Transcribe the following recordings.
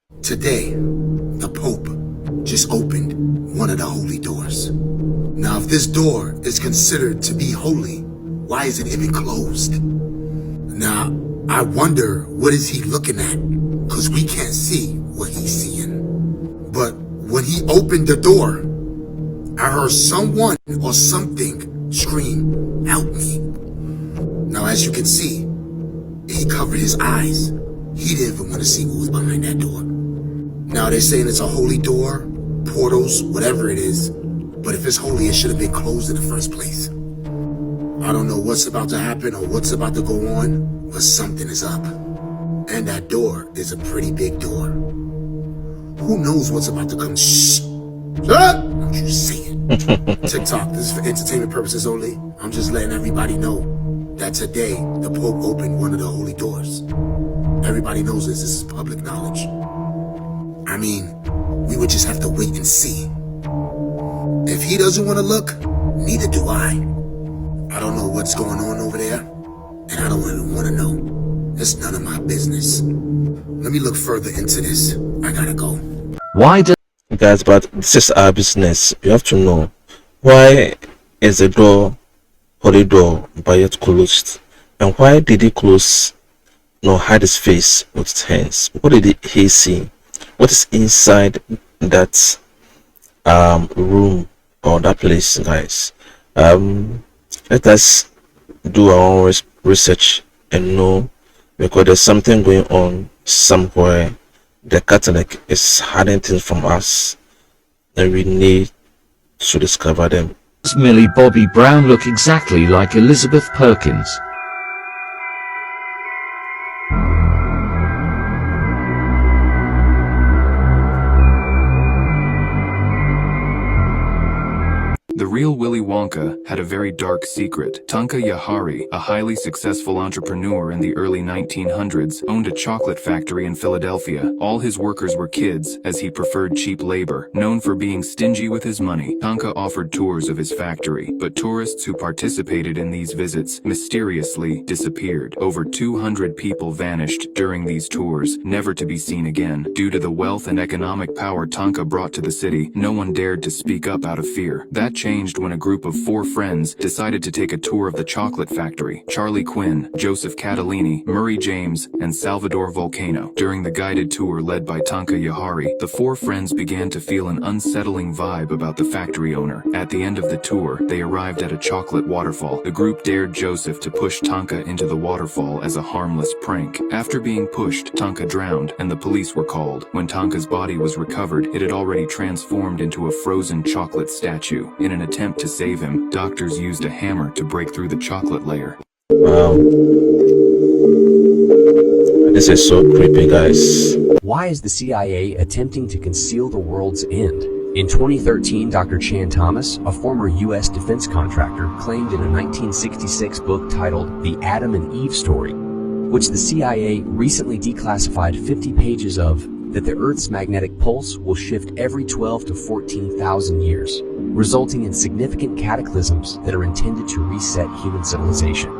Today, the Pope just opened one of the holy doors. Now, if this door is considered to be holy, why is it even closed? Now, I wonder, what is he looking at? Because we can't see what he's seeing. But when he opened the door, I heard someone or something scream, "Help me." Now, as you can see, he covered his eyes. He didn't even want to see what was behind that door. Now, they're saying it's a holy door, portals, whatever it is. But if it's holy, it should have been closed in the first place. I don't know what's about to happen or what's about to go on, but something is up. And that door is a pretty big door. Who knows what's about to come? Shh! Shut up! Don't you say it. TikTok, this is for entertainment purposes only. I'm just letting everybody know that today, the Pope opened one of the holy doors. Everybody knows this. This is public knowledge. I mean, we would just have to wait and see. If he doesn't want to look, neither do I. I don't know what's going on over there, and I don't even want to know. It's none of my business. Let me look further into this. I gotta go. Why do guys, but this is our business. You have to know, why is the door, holy door, but yet closed? And why did he close, hide his face with his hands? What did he see? What is inside that room or that place, guys? Let us do our own research and know, because there's something going on somewhere. The Catholic is hiding things from us, and we need to discover them. Does Millie Bobby Brown look exactly like Elizabeth Perkins? The real Willy Wonka had a very dark secret. Tonka Yahari, a highly successful entrepreneur in the early 1900s, owned a chocolate factory in Philadelphia. All his workers were kids, as he preferred cheap labor. Known for being stingy with his money, Tonka offered tours of his factory, but tourists who participated in these visits mysteriously disappeared. Over 200 people vanished during these tours, never to be seen again. Due to the wealth and economic power Tonka brought to the city, no one dared to speak up out of fear. That changed when a group of 4 friends decided to take a tour of the chocolate factory. Charlie Quinn, Joseph Catalini, Murray James, and Salvador Volcano. During the guided tour led by Tonka Yahari, the 4 friends began to feel an unsettling vibe about the factory owner. At the end of the tour, they arrived at a chocolate waterfall. The group dared Joseph to push Tonka into the waterfall as a harmless prank. After being pushed, Tonka drowned, and the police were called. When Tonka's body was recovered, it had already transformed into a frozen chocolate statue. In an attempt to save him, doctors used a hammer to break through the chocolate layer. Wow. This is so creepy, guys. Why is the CIA attempting to conceal the world's end? In 2013, Dr. Chan Thomas, a former U.S. defense contractor, claimed in a 1966 book titled The Adam and Eve Story, which the CIA recently declassified 50 pages of, that the Earth's magnetic pulse will shift every 12 to 14,000 years, resulting in significant cataclysms that are intended to reset human civilization.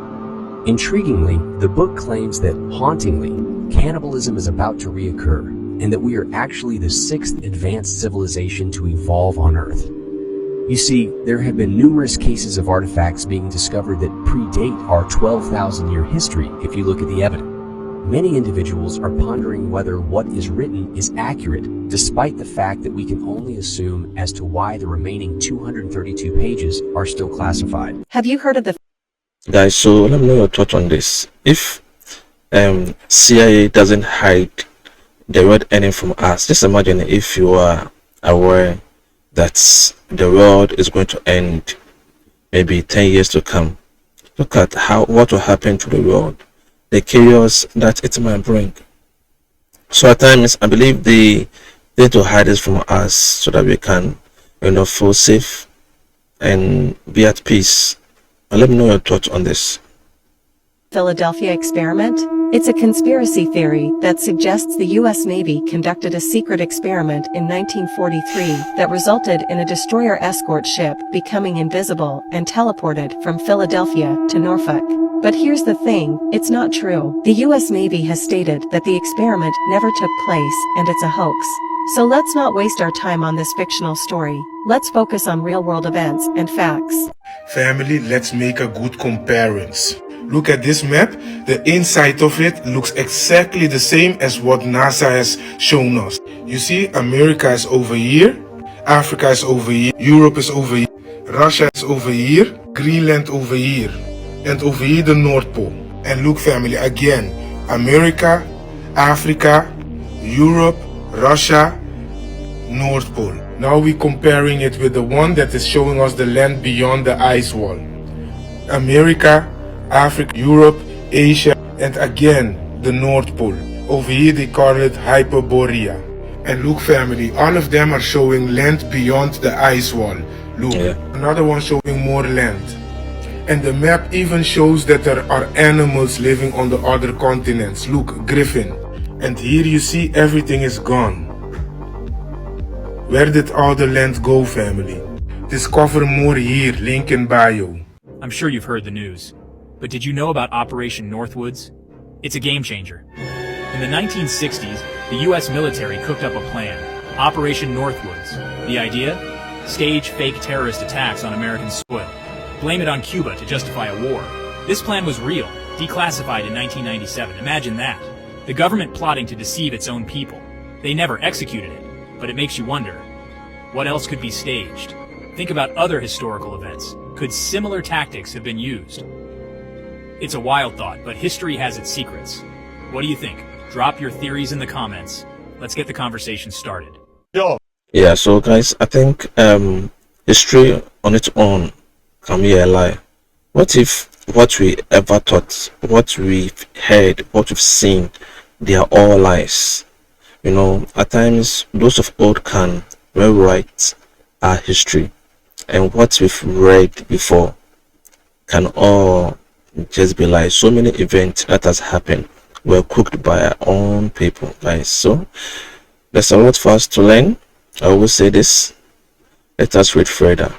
Intriguingly, the book claims that, hauntingly, cannibalism is about to reoccur, and that we are actually the 6th advanced civilization to evolve on Earth. You see, there have been numerous cases of artifacts being discovered that predate our 12,000-year history if you look at the evidence. Many individuals are pondering whether what is written is accurate, despite the fact that we can only assume as to why the remaining 232 pages are still classified. Have you heard of the Guys, so let me know your thoughts on this. If CIA doesn't hide the world ending from us, just imagine if you are aware that the world is going to end maybe 10 years to come. Look at what will happen to the world, the chaos that it might bring. So at times I believe they need to hide this from us so that we can feel safe and be at peace. Let me know your thoughts on this. Philadelphia experiment? It's a conspiracy theory that suggests the U.S. Navy conducted a secret experiment in 1943 that resulted in a destroyer escort ship becoming invisible and teleported from Philadelphia to Norfolk. But here's the thing, it's not true. The U.S. Navy has stated that the experiment never took place and it's a hoax. So let's not waste our time on this fictional story. Let's focus on real-world events and facts. Family, let's make a good comparison. Look at this map. The inside of it looks exactly the same as what NASA has shown us. You see, America is over here, Africa is over here, Europe is over here, Russia is over here, Greenland over here, and over here the North Pole. And look, family, again, America, Africa, Europe, Russia, North Pole. Now we're comparing it with the one that is showing us the land beyond the ice wall. America, Africa, Europe, Asia, and again the North Pole. Over here they call it Hyperborea. And look, family, all of them are showing land beyond the ice wall. Look, another one showing more land. And the map even shows that there are animals living on the other continents. Look, griffin. And here you see everything is gone. Where did all the land go, family? Discover more here, link in bio. I'm sure you've heard the news. But did you know about Operation Northwoods? It's a game changer. In the 1960s, the US military cooked up a plan, Operation Northwoods. The idea? Stage fake terrorist attacks on American soil. Blame it on Cuba to justify a war. This plan was real, declassified in 1997. Imagine that. The government plotting to deceive its own people. They never executed it, but it makes you wonder, what else could be staged? Think about other historical events. Could similar tactics have been used? It's a wild thought, but history has its secrets. What do you think? Drop your theories in the comments. Let's get the conversation started. Yeah, so guys, I think history on its own can be a lie. What if what we ever thought, what we've heard, what we've seen, they are all lies? You know, at times those of old can rewrite our history, and what we've read before can all just be lies. So many events that has happened were cooked by our own people, guys. So there's a lot for us to learn. I always say this, let us read further,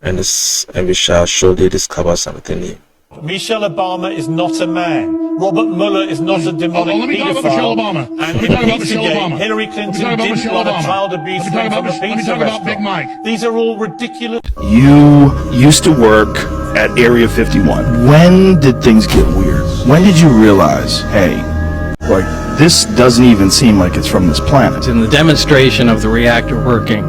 and we shall surely discover something new. Michelle Obama is not a man. Robert Mueller is not a demonic paedophile. And in Pizzagate, Hillary Clinton didn't run a child abuse ring from a pizza restaurant. These are all ridiculous. You used to work at Area 51. When did things get weird? When did you realize, hey, like, this doesn't even seem like it's from this planet? In the demonstration of the reactor working,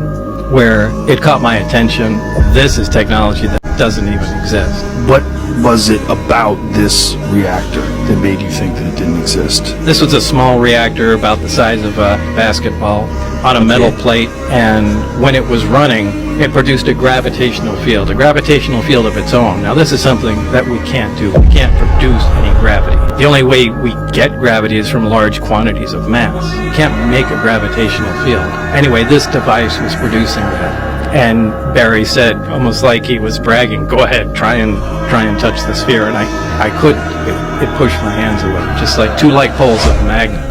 where it caught my attention, this is technology that doesn't even exist. What was it about this reactor that made you think that it didn't exist? This was a small reactor about the size of a basketball on a metal plate, and when it was running, it produced a gravitational field of its own. Now this is something that we can't do. We can't produce any gravity. The only way we get gravity is from large quantities of mass. You can't make a gravitational field. Anyway, this device was producing that. And Barry said, almost like he was bragging, go ahead, try and touch the sphere. And I couldn't. It pushed my hands away, just like two light poles of a magnet.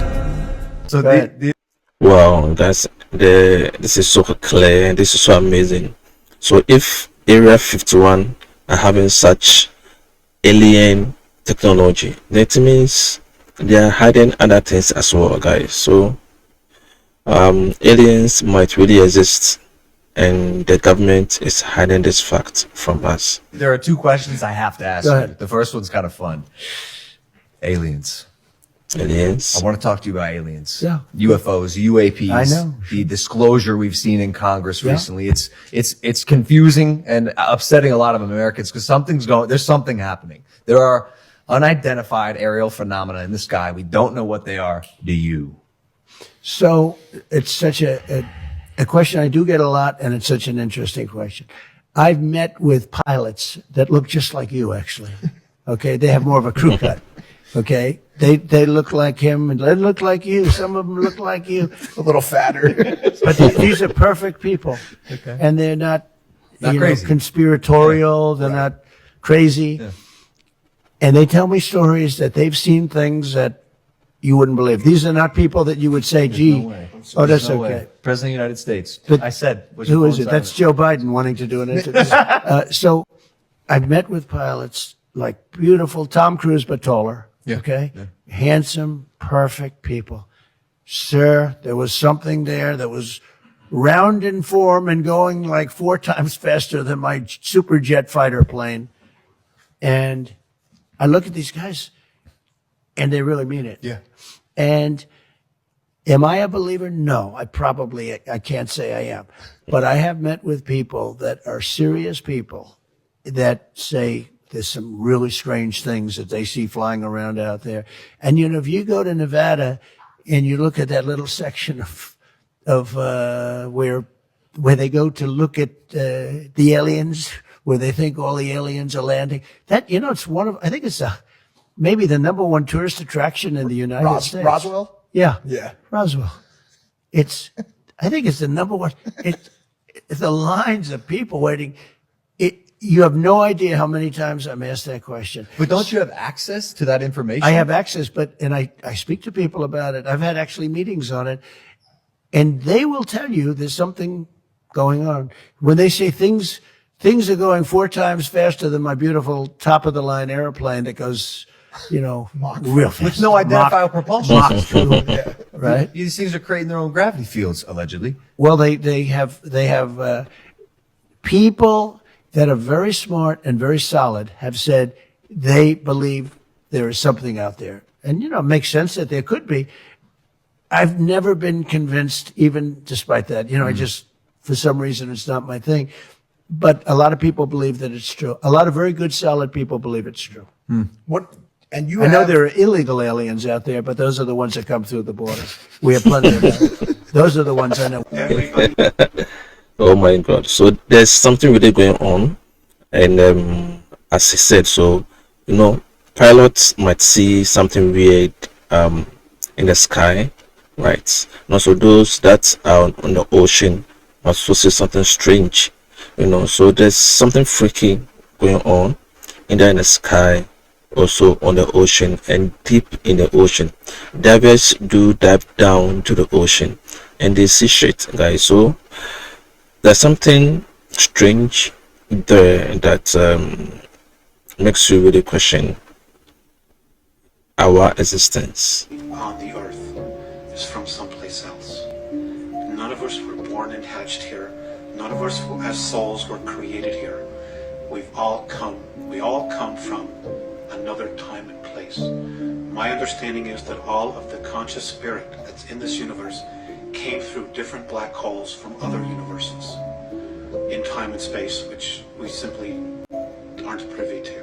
So Wow, this is so clear and this is so amazing. So if Area 51 are having such alien technology, that means they are hiding other things as well, guys. So aliens might really exist, and the government is hiding this fact from us. There are two questions I have to ask you. The first one's kind of fun. Aliens. Aliens. I want to talk to you about aliens. Yeah. UFOs, UAPs. I know. The disclosure we've seen in Congress recently. It's confusing and upsetting a lot of Americans because there's something happening. There are unidentified aerial phenomena in the sky. We don't know what they are. Do you? So it's such a question I do get a lot, and it's such an interesting question. I've met with pilots that look just like you, actually. Okay, they have more of a crew cut. Okay, they look like him, and they look like you. Some of them look like you, a little fatter. But these are perfect people, and they're not crazy, conspiratorial. They're not crazy, and they tell me stories that they've seen things that you wouldn't believe. These are not people that you would say, gee, No way. oh, that's There's no okay. way. President of the United States. But I said, was who your is phone it? That's silent? Joe Biden wanting to do an interview. So I've met with pilots like beautiful Tom Cruise, but taller. Yeah. Okay. Yeah. Handsome, perfect people. Sir, there was something there that was round in form and going like 4 times faster than my super jet fighter plane. And I look at these guys and they really mean it. Yeah. And am I a believer? No, I can't say I am. But I have met with people that are serious people that say there's some really strange things that they see flying around out there. And, you know, if you go to Nevada and you look at that little section of where they go to look at the aliens, where they think all the aliens are landing, that, you know, it's I think it's maybe the #1 tourist attraction in the United States. Roswell? Yeah. Yeah. Roswell. I think it's the #1. It's the lines of people waiting. You have no idea how many times I'm asked that question. But don't you have access to that information? I have access, and I speak to people about it. I've had actually meetings on it, and they will tell you there's something going on. When they say things are going 4 times faster than my beautiful top of the line airplane that goes, you know, real fast. With no identifiable propulsion. Right? These things are creating their own gravity fields, allegedly. Well, they have people that are very smart and very solid have said they believe there is something out there. And, you know, it makes sense that there could be. I've never been convinced, even despite that. You know, I just, for some reason, it's not my thing. But a lot of people believe that it's true. A lot of very good, solid people believe it's true. What? And I know there are illegal aliens out there, but those are the ones that come through the border. We have plenty of them. Those are the ones I know. Oh my God. So there's something really going on. And as he said, so, you know, pilots might see something weird in the sky, right? And also those that are on the ocean might also see something strange, you know. So there's something freaky going on either in the sky, also on the ocean, and deep in the ocean. Divers do dive down to the ocean and they see shit, guys. So there's something strange there that makes you really question our existence. On the earth is from someplace else. None of us were born and hatched here. None of us as souls were created here. We all come from another time and place. My understanding is that all of the conscious spirit that's in this universe came through different black holes from other universes in time and space, which we simply aren't privy to.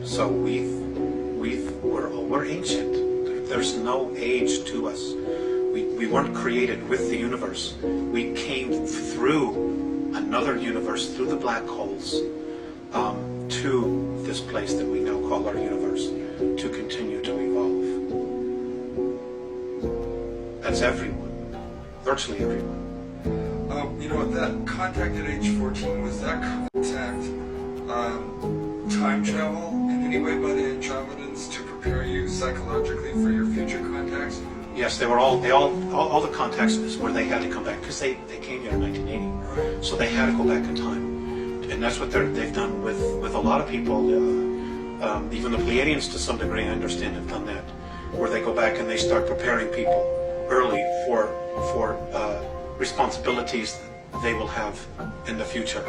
So we're ancient. There's no age to us. We weren't created with the universe. We came through another universe, through the black holes, to this place that we now call our universe, to continue to evolve. That's everyone, virtually everyone. You know, that contact at age 14, was that contact time travel in any way by the Andromedans to prepare you psychologically for your future contacts? Yes, all the contacts is where they had to come back, because they came here in 1980, so they had to go back in time. And that's what they've done with a lot of people. Even the Pleiadians, to some degree, I understand, have done that, where they go back and they start preparing people early for responsibilities that they will have in the future,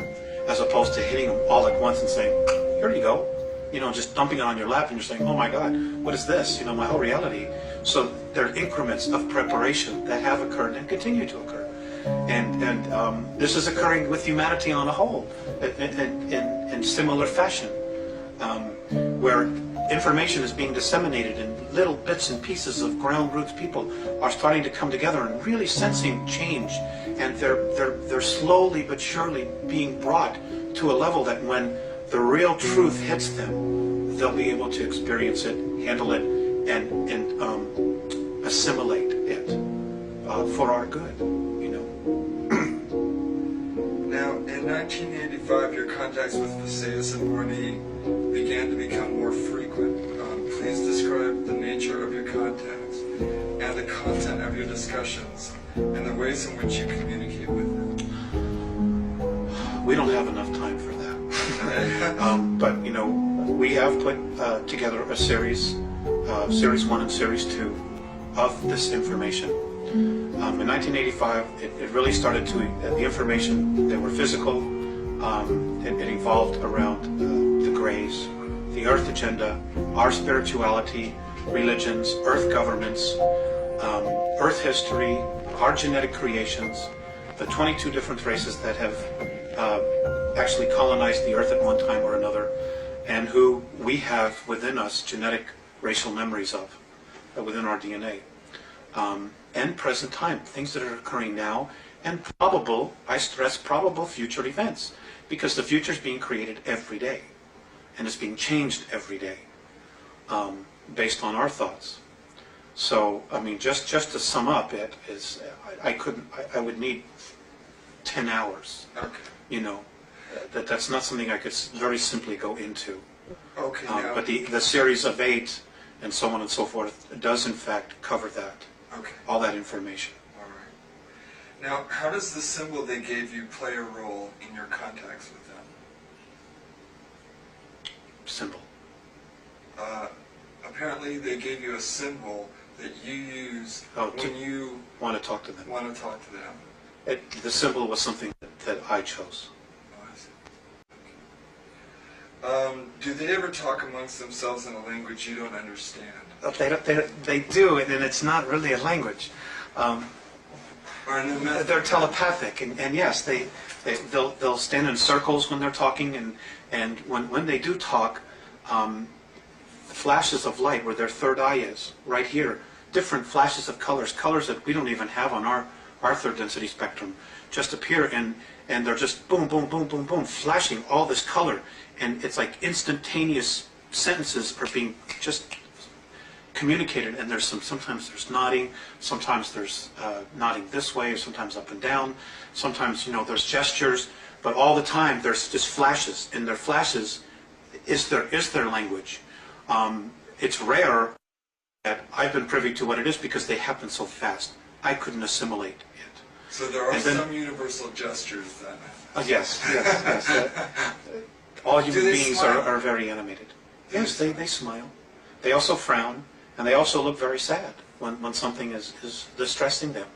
as opposed to hitting them all at once and saying, "Here you go," you know, just dumping it on your lap, and you're saying, "Oh my God, what is this? You know, my whole reality." So there are increments of preparation that have occurred and continue to occur. And this is occurring with humanity on a whole, in similar fashion, where information is being disseminated in little bits and pieces of ground roots. People are starting to come together and really sensing change, and they're slowly but surely being brought to a level that when the real truth hits them, they'll be able to experience it, handle it, and assimilate it for our good. Now, in 1985, your contacts with Visayas and Morny began to become more frequent. please describe the nature of your contacts and the content of your discussions and the ways in which you communicate with them? We don't have enough time for that. But, you know, we have put together a series 1 and series 2 of this information. In 1985, it really started to, the information, they were physical. It evolved around the Greys, the Earth agenda, our spirituality, religions, Earth governments, Earth history, our genetic creations, the 22 different races that have actually colonized the Earth at one time or another, and who we have within us genetic racial memories of, within our DNA. And present time, things that are occurring now, and probable, I stress, probable future events, because the future is being created every day, and it's being changed every day, based on our thoughts. So, I mean, just to sum up it is, I would need 10 hours. Okay. You know, that's not something I could very simply go into. Okay. But the series of 8 and so on and so forth does in fact cover that. Okay. All that information. All right. Now, how does the symbol they gave you play a role in your contacts with them? Symbol. Apparently, they gave you a symbol that you use when you want to talk to them. The symbol was something that I chose. Oh, I see. Do they ever talk amongst themselves in a language you don't understand? They do, and it's not really a language. They're telepathic, and yes, they'll stand in circles when they're talking, and when they do talk, flashes of light where their third eye is, right here, different flashes of colors that we don't even have on our third density spectrum, just appear, and they're just boom, boom, boom, boom, boom, flashing all this color, and it's like instantaneous sentences are being just communicated, and sometimes there's nodding, sometimes there's nodding this way, sometimes up and down, sometimes, you know, there's gestures, but all the time there's just flashes, and their flashes is their language. It's rare that I've been privy to what it is because they happen so fast. I couldn't assimilate it. So there are some universal gestures then? Yes. All human beings are very animated. Yes, they smile. They also frown, and they also look very sad when something is distressing them.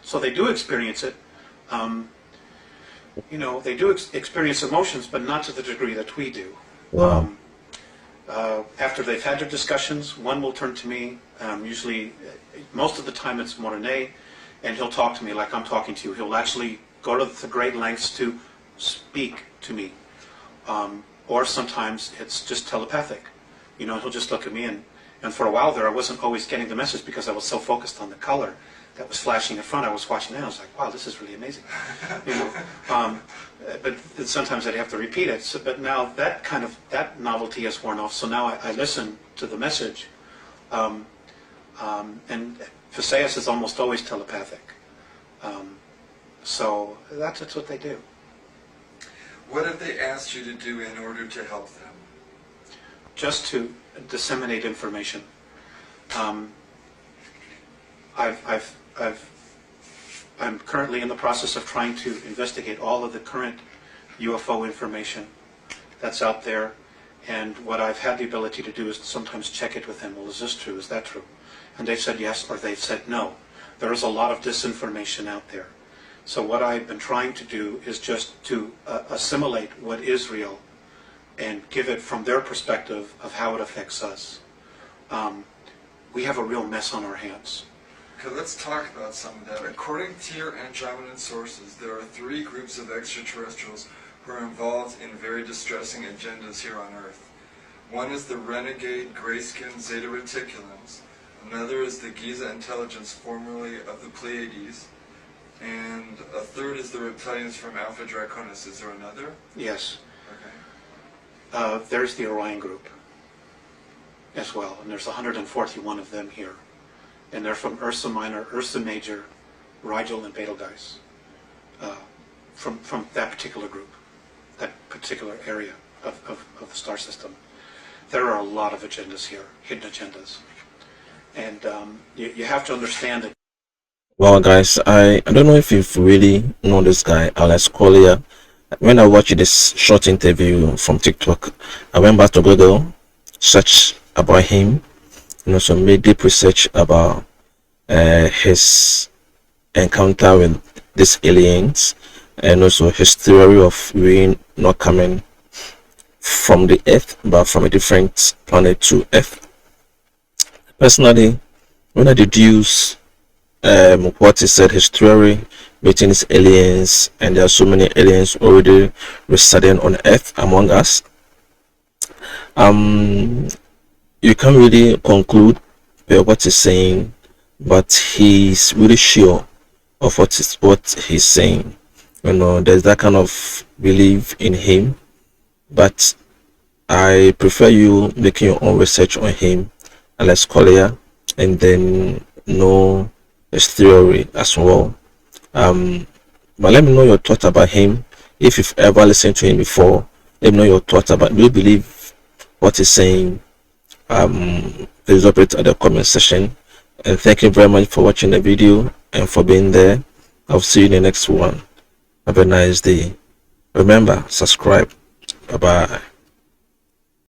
So they do experience it. You know, they do experience emotions, but not to the degree that we do. Wow. After they've had their discussions, one will turn to me, usually, most of the time it's Mornay, and he'll talk to me like I'm talking to you. He'll actually go to the great lengths to speak to me. Or sometimes it's just telepathic. You know, he'll just look at me, and for a while there I wasn't always getting the message because I was so focused on the color that was flashing in front. I was watching that, I was like, wow, this is really amazing. You know, but sometimes I'd have to repeat it. So, but now that novelty has worn off, so now I listen to the message. And Phaseus is almost always telepathic. So that's what they do. What have they asked you to do in order to help them? Just to disseminate information. I'm currently in the process of trying to investigate all of the current UFO information that's out there, and what I've had the ability to do is to sometimes check it with them. Well, is this true? Is that true? And they've said yes, or they've said no. There is a lot of disinformation out there. So what I've been trying to do is just to assimilate what is real and give it from their perspective of how it affects us. We have a real mess on our hands. Okay, let's talk about some of that. According to your Andromedan sources, there are 3 groups of extraterrestrials who are involved in very distressing agendas here on Earth. One is the renegade grayskin Zeta Reticulans, another is the Giza intelligence formerly of the Pleiades, and a third is the reptilians from Alpha Draconis. Is there another? Yes. Okay. There's the Orion group as well, and there's 141 of them here. And they're from Ursa Minor, Ursa Major, Rigel, and Betelgeuse, from that particular group, that particular area of the star system. there are a lot of agendas here, hidden agendas. And you have to understand that. Well, guys, I don't know if you've really known this guy, Alex Collier. When I watched this short interview from TikTok, I went back to Google, searched about him, so made deep research about his encounter with these aliens, and also his theory of we not coming from the Earth, but from a different planet to Earth. Personally, when I deduce what he said, his theory meeting his aliens, and there are so many aliens already residing on Earth among us, you can't really conclude what he's saying, but he's really sure of what he's saying. There's that kind of belief in him, but I prefer you making your own research on him, Alex Collier, and then know his theory as well. But let me know your thoughts about him. If you've ever listened to him before, let me know your thoughts about, do you believe what he's saying? Please drop it at the comment section. And thank you very much for watching the video and for being there. I'll see you in the next one. Have a nice day. Remember, subscribe. Bye bye.